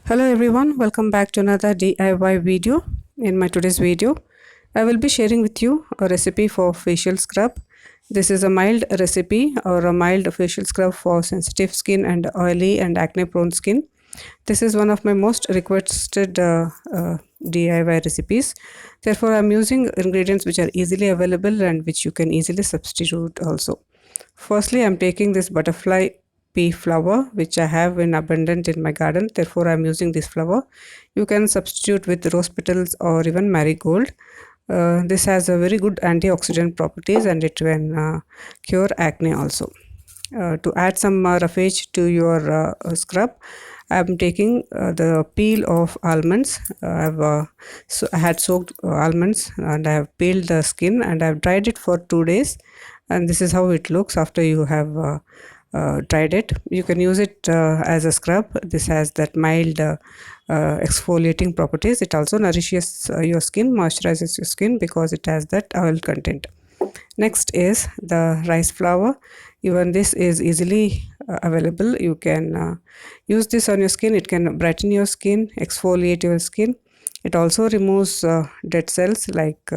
Hello everyone, welcome back to another DIY video. In my today's video, I will be sharing with you a recipe for facial scrub. This is a mild recipe or a mild facial scrub for sensitive skin and oily and acne prone skin. This is one of my most requested DIY recipes. Therefore, I'm using ingredients which are easily available and which you can easily substitute also. Firstly, I'm taking this butterfly pea flower which I have in abundant in my garden. Therefore, I'm using this flower. You can substitute with rose petals or even marigold. This has a very good antioxidant properties and it can cure acne also. To add some roughage to your scrub, I'm taking the peel of almonds. I had soaked almonds and I have peeled the skin and I've dried it for 2 days. And this is how it looks after you have dried it. You can use it as a scrub. This has that mild exfoliating properties. It also nourishes your skin, moisturizes your skin because it has that oil content. Next is the rice flour. Even this is easily available. You can use this on your skin. It can brighten your skin, exfoliate your skin. It also removes dead cells like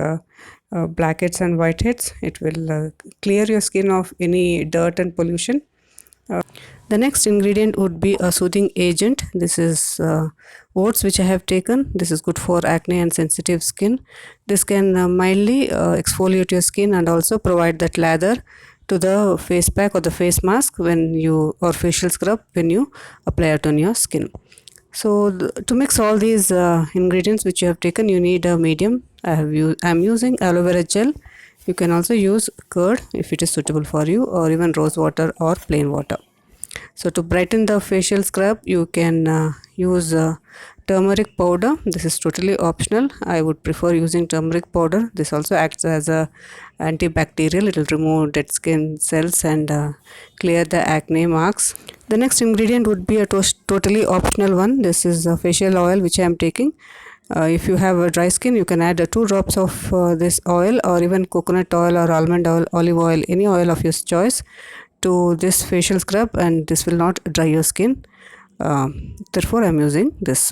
blackheads and whiteheads. It will clear your skin of any dirt and pollution. The next ingredient would be a soothing agent. This is oats which I have taken. This is good for acne and sensitive skin. This can mildly exfoliate your skin and also provide that lather to the face pack or the face mask when you or facial scrub when you apply it on your skin. So to mix all these ingredients which you have taken, you need a medium. I'm using aloe vera gel. You can also use curd if it is suitable for you, or even rose water or plain water. So to brighten the facial scrub, you can use turmeric powder. This is totally optional. I would prefer using turmeric powder. This also acts as a antibacterial. It will remove dead skin cells and clear the acne marks. The next ingredient would be a totally optional one. This is a facial oil which I am taking. If you have a dry skin, you can add 2 drops of this oil or even coconut oil or almond oil, olive oil, any oil of your choice to this facial scrub, and this will not dry your skin. Therefore, I am using this.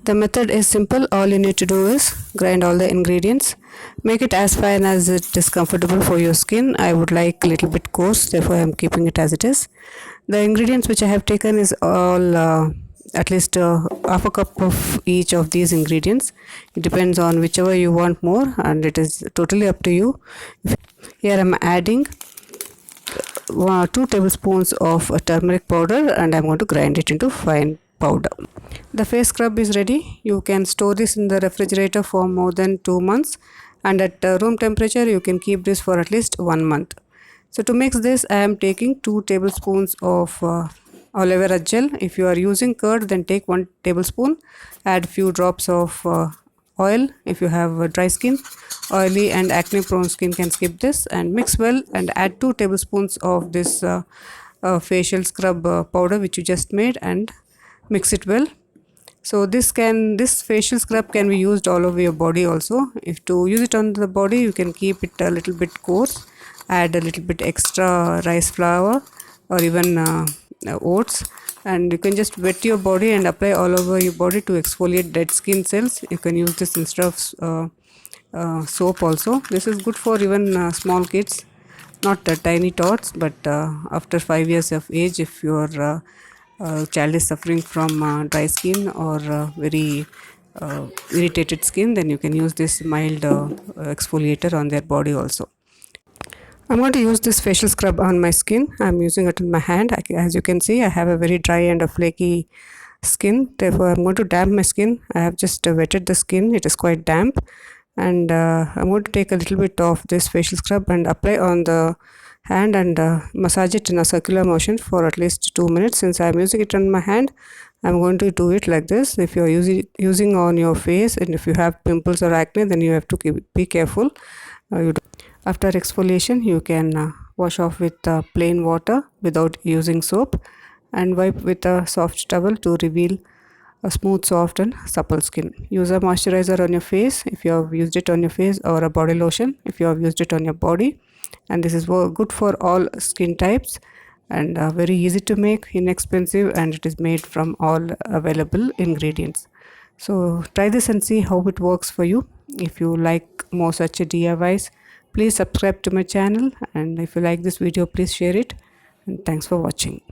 The method is simple. All you need to do is grind all the ingredients. Make it as fine as it is comfortable for your skin. I would like a little bit coarse, therefore I am keeping it as it is. The ingredients which I have taken is all at least half a cup of each of these ingredients. It depends on whichever you want more and it is totally up to you. Here I am adding 2 tablespoons of turmeric powder and I am going to grind it into fine powder. The face scrub is ready. You can store this in the refrigerator for more than 2 months, and at room temperature you can keep this for at least 1 month. So to mix this, I am taking 2 tablespoons of aloe vera gel. If you are using curd, then take 1 tablespoon. Add few drops of oil. If you have dry skin, oily and acne prone skin can skip this, and mix well and add 2 tablespoons of this facial scrub powder which you just made and mix it well. So this facial scrub can be used all over your body also. If to use it on the body, you can keep it a little bit coarse, add a little bit extra rice flour or even oats, and you can just wet your body and apply all over your body to exfoliate dead skin cells. You can use this instead of soap also. This is good for even small kids, not tiny tots, but after 5 years of age, if your child is suffering from dry skin or very irritated skin, then you can use this mild exfoliator on their body also. I'm going to use this facial scrub on my skin. I'm using it on my hand. As you can see, I have a very dry and a flaky skin. Therefore, I'm going to damp my skin. I have just wetted the skin. It is quite damp. And I'm going to take a little bit of this facial scrub and apply on the hand and massage it in a circular motion for at least 2 minutes. Since I'm using it on my hand, I'm going to do it like this. If you're using on your face and if you have pimples or acne, then you have to be careful. After exfoliation, you can wash off with plain water without using soap and wipe with a soft towel to reveal a smooth, soft and supple skin. Use a moisturizer on your face if you have used it on your face, or a body lotion if you have used it on your body. And this is good for all skin types. and very easy to make, inexpensive, and it is made from all available ingredients. So try this and see how it works for you. If you like more such DIYs, please subscribe to my channel, and if you like this video, please share it, and thanks for watching.